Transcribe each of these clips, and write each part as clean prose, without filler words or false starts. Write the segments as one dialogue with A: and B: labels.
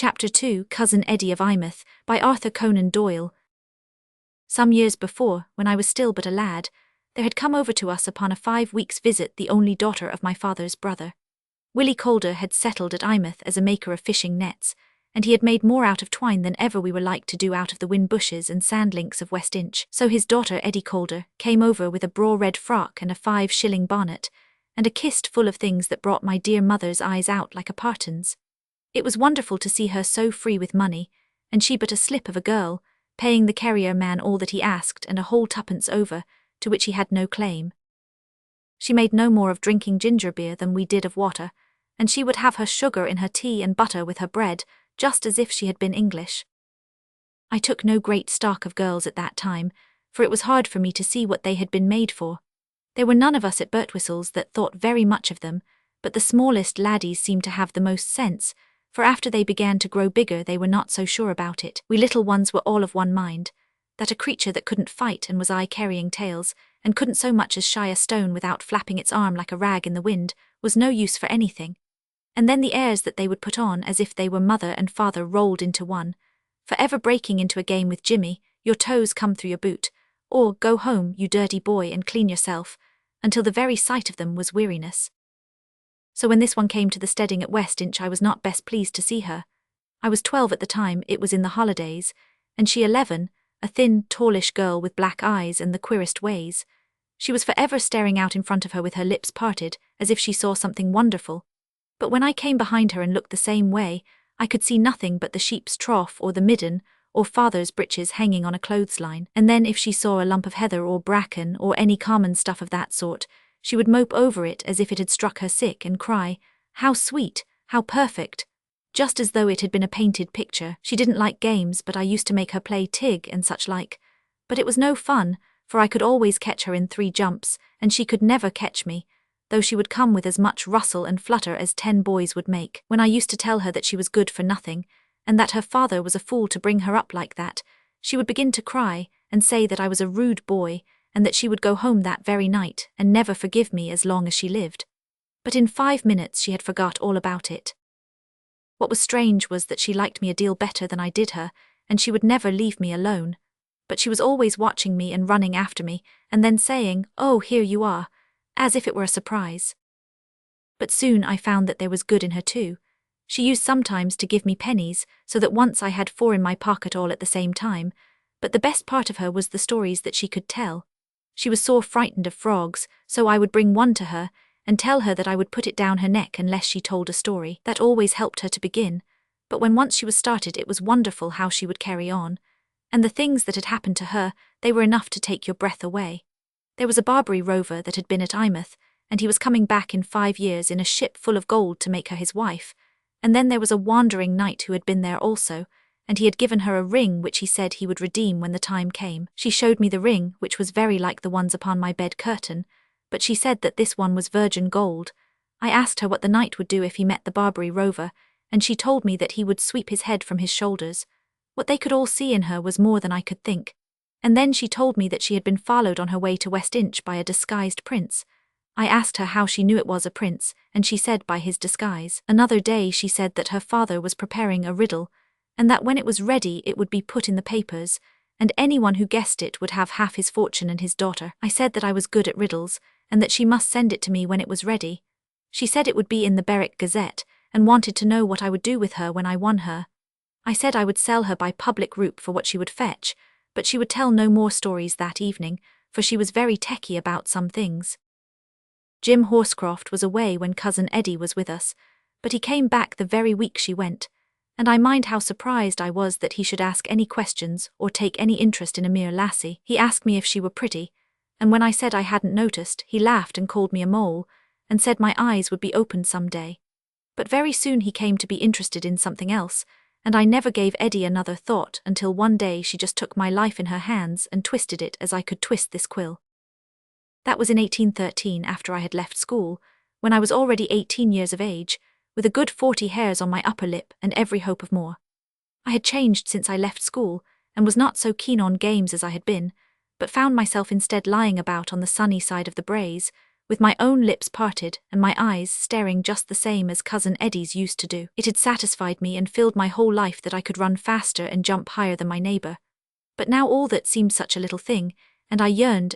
A: Chapter 2, Cousin Edie of EYEMOUTH, by Arthur Conan Doyle. Some years before, when I was still but a lad, there had come over to us upon a 5 weeks' visit the only daughter of my father's brother. Willie Calder had settled at EYEMOUTH as a maker of fishing nets, and he had made more out of twine than ever we were like to do out of the whin bushes and sand links of West Inch. So his daughter Edie Calder came over with a braw red frock and a 5-shilling bonnet, and a kist full of things that brought my dear mother's eyes out like a parton's. It was wonderful to see her so free with money, and she but a slip of a girl, paying the carrier man all that he asked and a whole 2pence over, to which he had no claim. She made no more of drinking ginger beer than we did of water, and she would have her sugar in her tea and butter with her bread, just as if she had been English. I took no great stock of girls at that time, for it was hard for me to see what they had been made for. There were none of us at Birtwhistle's that thought very much of them, but the smallest laddies seemed to have the most sense, for after they began to grow bigger they were not so sure about it. We little ones were all of one mind, that a creature that couldn't fight and was carrying tales, and couldn't so much as shy a stone without flapping its arm like a rag in the wind, was no use for anything. And then the airs that they would put on as if they were mother and father rolled into one, for ever breaking into a game with Jimmy, your toes come through your boot, or go home, you dirty boy, and clean yourself, until the very sight of them was weariness. So when this one came to the steading at West Inch I was not best pleased to see her. I was 12 at the time, it was in the holidays, and she 11, a thin, tallish girl with black eyes and the queerest ways. She was forever staring out in front of her with her lips parted, as if she saw something wonderful. But when I came behind her and looked the same way, I could see nothing but the sheep's trough or the midden, or father's breeches hanging on a clothesline. And then if she saw a lump of heather or bracken or any common stuff of that sort, she would mope over it as if it had struck her sick and cry, "How sweet, how perfect," just as though it had been a painted picture. She didn't like games, but I used to make her play tig and such like. But it was no fun, for I could always catch her in 3 jumps, and she could never catch me, though she would come with as much rustle and flutter as 10 boys would make. When I used to tell her that she was good for nothing, and that her father was a fool to bring her up like that, she would begin to cry, and say that I was a rude boy, and that she would go home that very night, and never forgive me as long as she lived. But in 5 minutes she had forgot all about it. What was strange was that she liked me a deal better than I did her, and she would never leave me alone. But she was always watching me and running after me, and then saying, "Oh, here you are," as if it were a surprise. But soon I found that there was good in her too. She used sometimes to give me pennies, so that once I had 4 in my pocket all at the same time, but the best part of her was the stories that she could tell. She was sore frightened of frogs, so I would bring one to her, and tell her that I would put it down her neck unless she told a story. That always helped her to begin, but when once she was started it was wonderful how she would carry on. And the things that had happened to her, they were enough to take your breath away. There was a Barbary rover that had been at EYEMOUTH, and he was coming back in 5 years in a ship full of gold to make her his wife. And then there was a wandering knight who had been there also, and he had given her a ring which he said he would redeem when the time came. She showed me the ring, which was very like the ones upon my bed curtain, but she said that this one was virgin gold. I asked her what the knight would do if he met the Barbary rover, and she told me that he would sweep his head from his shoulders. What they could all see in her was more than I could think. And then she told me that she had been followed on her way to West Inch by a disguised prince. I asked her how she knew it was a prince, and she said by his disguise. Another day she said that her father was preparing a riddle, and that when it was ready it would be put in the papers, and anyone who guessed it would have half his fortune and his daughter. I said that I was good at riddles, and that she must send it to me when it was ready. She said it would be in the Berwick Gazette, and wanted to know what I would do with her when I won her. I said I would sell her by public route for what she would fetch, but she would tell no more stories that evening, for she was very techy about some things. Jim Horscroft was away when Cousin Edie was with us, but he came back the very week she went, and I mind how surprised I was that he should ask any questions or take any interest in a mere lassie. He asked me if she were pretty, and when I said I hadn't noticed, he laughed and called me a mole, and said my eyes would be opened some day. But very soon he came to be interested in something else, and I never gave Edie another thought until one day she just took my life in her hands and twisted it as I could twist this quill. That was in 1813, after I had left school, when I was already 18 years of age, with a good 40 hairs on my upper lip and every hope of more. I had changed since I left school, and was not so keen on games as I had been, but found myself instead lying about on the sunny side of the braes, with my own lips parted and my eyes staring just the same as Cousin Eddie's used to do. It had satisfied me and filled my whole life that I could run faster and jump higher than my neighbor. But now all that seemed such a little thing, and I yearned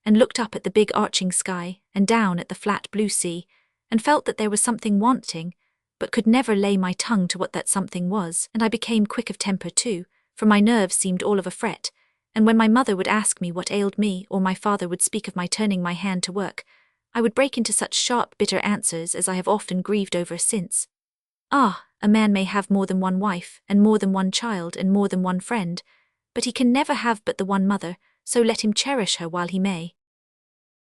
A: and looked up at the big arching sky and down at the flat blue sea, and felt that there was something wanting, but could never lay my tongue to what that something was. And I became quick of temper too, for my nerves seemed all of a fret, and when my mother would ask me what ailed me or my father would speak of my turning my hand to work, I would break into such sharp, bitter answers as I have often grieved over since. Ah, a man may have more than one wife, and more than one child, and more than one friend, but he can never have but the one mother, so let him cherish her while he may.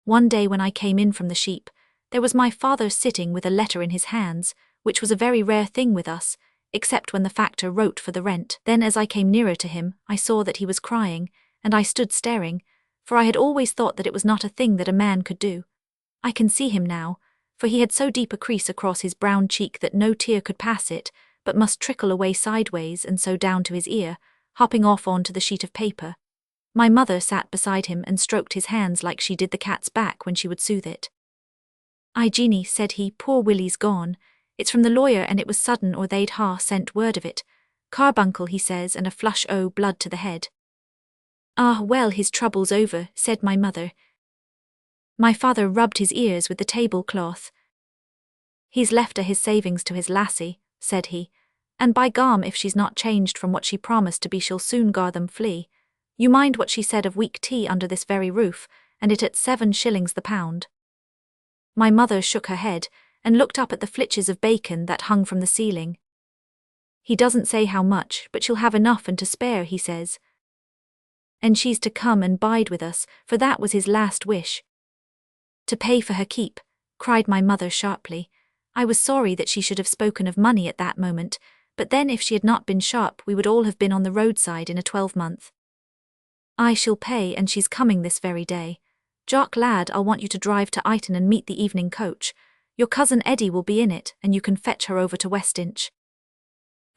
A: One day when I came in from the sheep, there was my father sitting with a letter in his hands, which was a very rare thing with us, except when the factor wrote for the rent. Then as I came nearer to him, I saw that he was crying, and I stood staring, for I had always thought that it was not a thing that a man could do. I can see him now, for he had so deep a crease across his brown cheek that no tear could pass it, but must trickle away sideways and so down to his ear, hopping off onto the sheet of paper. My mother sat beside him and stroked his hands like she did the cat's back when she would soothe it. "Ay, Jeanie," said he, "poor Willie's gone. It's from the lawyer and it was sudden or they'd sent word of it. Carbuncle, he says, and a flush o' blood to the head." "Ah, well, his trouble's over," said my mother. My father rubbed his ears with the tablecloth. "He's left his savings to his lassie," said he, "and by gom if she's not changed from what she promised to be she'll soon gar them flee. You mind what she said of weak tea under this very roof, and it at 7 shillings the pound." My mother shook her head, and looked up at the flitches of bacon that hung from the ceiling. "He doesn't say how much, but she'll have enough and to spare, he says. And she's to come and bide with us, for that was his last wish." "To pay for her keep," cried my mother sharply. I was sorry that she should have spoken of money at that moment, but then if she had not been sharp we would all have been on the roadside in a 12-month. "I shall pay, and she's coming this very day. Jock lad, I'll want you to drive to Ighton and meet the evening coach. Your cousin Edie will be in it, and you can fetch her over to Westinch."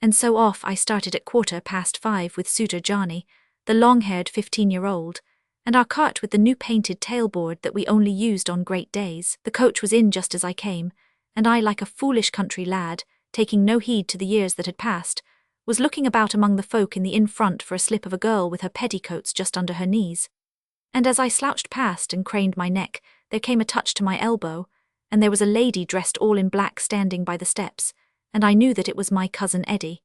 A: And so off I started at 5:15 with suitor Johnny, the long-haired 15-year-old, and our cart with the new painted tailboard that we only used on great days. The coach was in just as I came, and I, like a foolish country lad, taking no heed to the years that had passed, was looking about among the folk in the inn front for a slip of a girl with her petticoats just under her knees. And as I slouched past and craned my neck, there came a touch to my elbow, and there was a lady dressed all in black standing by the steps, and I knew that it was my cousin Edie.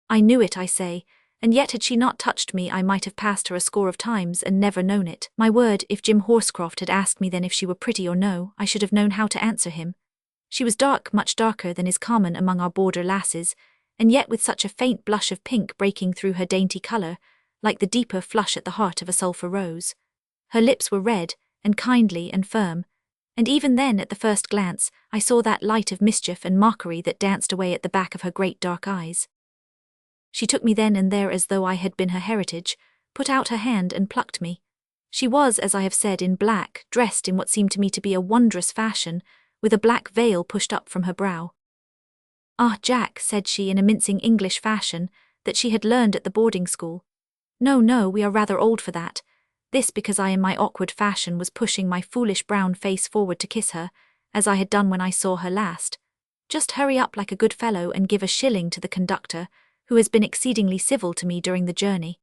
A: I knew it, I say, and yet had she not touched me I might have passed her a score of times and never known it. My word, if Jim Horscroft had asked me then if she were pretty or no, I should have known how to answer him. She was dark, much darker than is common among our border lasses, and yet with such a faint blush of pink breaking through her dainty colour, like the deeper flush at the heart of a sulphur rose. Her lips were red, and kindly and firm, and even then at the first glance I saw that light of mischief and mockery that danced away at the back of her great dark eyes. She took me then and there as though I had been her heritage, put out her hand and plucked me. She was, as I have said, in black, dressed in what seemed to me to be a wondrous fashion, with a black veil pushed up from her brow. "Ah, Jack," said she in a mincing English fashion that she had learned at the boarding school. No, we are rather old for that." This because I in my awkward fashion was pushing my foolish brown face forward to kiss her, as I had done when I saw her last. "Just hurry up like a good fellow and give a shilling to the conductor, who has been exceedingly civil to me during the journey."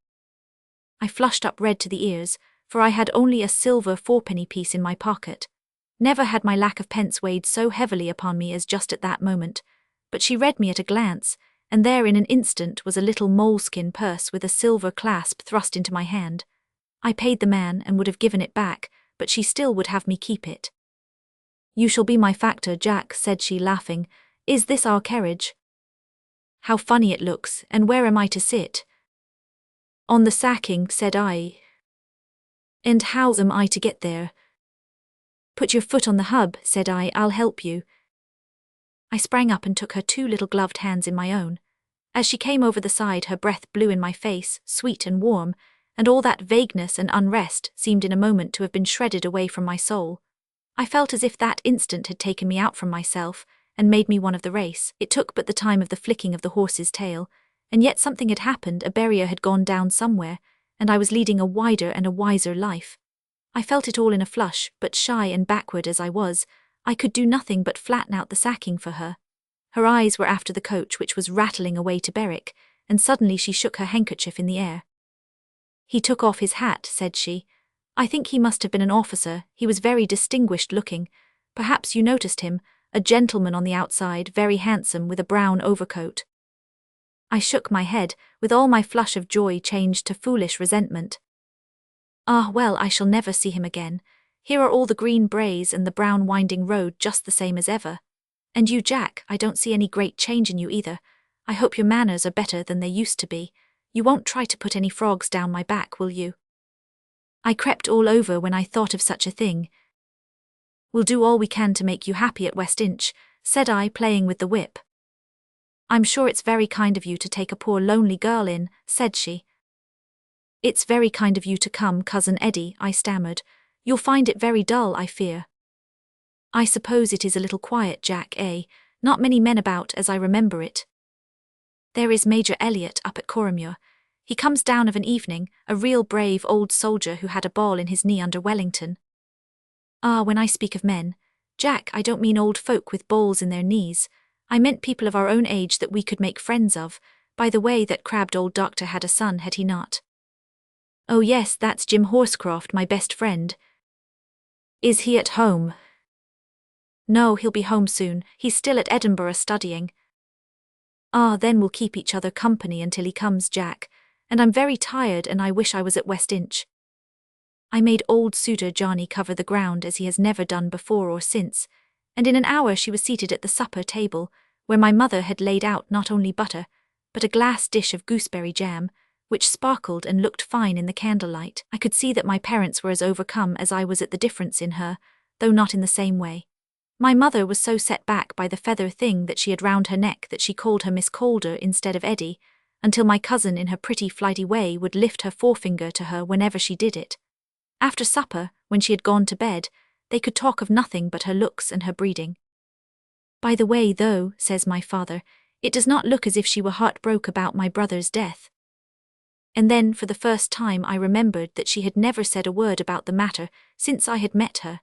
A: I flushed up red to the ears, for I had only a silver 4-penny piece in my pocket. Never had my lack of pence weighed so heavily upon me as just at that moment, but she read me at a glance, and there in an instant was a little moleskin purse with a silver clasp thrust into my hand. I paid the man and would have given it back, but she still would have me keep it. "You shall be my factor, Jack," said she, laughing. "Is this our carriage? How funny it looks, and where am I to sit?" "On the sacking," said I. "And how am I to get there?" "Put your foot on the hub," said I, "I'll help you." I sprang up and took her 2 little gloved hands in my own. As she came over the side her breath blew in my face, sweet and warm, and all that vagueness and unrest seemed in a moment to have been shredded away from my soul. I felt as if that instant had taken me out from myself, and made me one of the race. It took but the time of the flicking of the horse's tail, and yet something had happened, a barrier had gone down somewhere, and I was leading a wider and a wiser life. I felt it all in a flush, but shy and backward as I was, I could do nothing but flatten out the sacking for her. Her eyes were after the coach which was rattling away to Berwick, and suddenly she shook her handkerchief in the air. "He took off his hat," said she. "I think he must have been an officer, he was very distinguished looking. Perhaps you noticed him, a gentleman on the outside, very handsome, with a brown overcoat." I shook my head, with all my flush of joy changed to foolish resentment. "Ah, well, I shall never see him again. Here are all the green braes and the brown winding road just the same as ever. And you, Jack, I don't see any great change in you either. I hope your manners are better than they used to be. You won't try to put any frogs down my back, will you?" I crept all over when I thought of such a thing. "We'll do all we can to make you happy at West Inch," said I, playing with the whip. "I'm sure it's very kind of you to take a poor lonely girl in," said she. "It's very kind of you to come, Cousin Edie," I stammered. "You'll find it very dull, I fear." "I suppose it is a little quiet, Jack, eh? Not many men about as I remember it." "There is Major Elliot up at Coromure. He comes down of an evening, a real brave old soldier who had a ball in his knee under Wellington." "Ah, when I speak of men, Jack, I don't mean old folk with balls in their knees. I meant people of our own age that we could make friends of. By the way, that crabbed old doctor had a son, had he not?" "Oh yes, that's Jim Horscroft, my best friend." "Is he at home?" "No, he'll be home soon. He's still at Edinburgh studying." "Ah, then we'll keep each other company until he comes, Jack. And I'm very tired and I wish I was at West Inch." I made old suitor Johnny cover the ground as he has never done before or since, and in an hour she was seated at the supper table, where my mother had laid out not only butter, but a glass dish of gooseberry jam, which sparkled and looked fine in the candlelight. I could see that my parents were as overcome as I was at the difference in her, though not in the same way. My mother was so set back by the feather thing that she had round her neck that she called her Miss Calder instead of Edie, until my cousin in her pretty flighty way would lift her forefinger to her whenever she did it. After supper, when she had gone to bed, they could talk of nothing but her looks and her breeding. "By the way, though," says my father, "it does not look as if she were heartbroke about my brother's death." And then for the first time I remembered that she had never said a word about the matter since I had met her.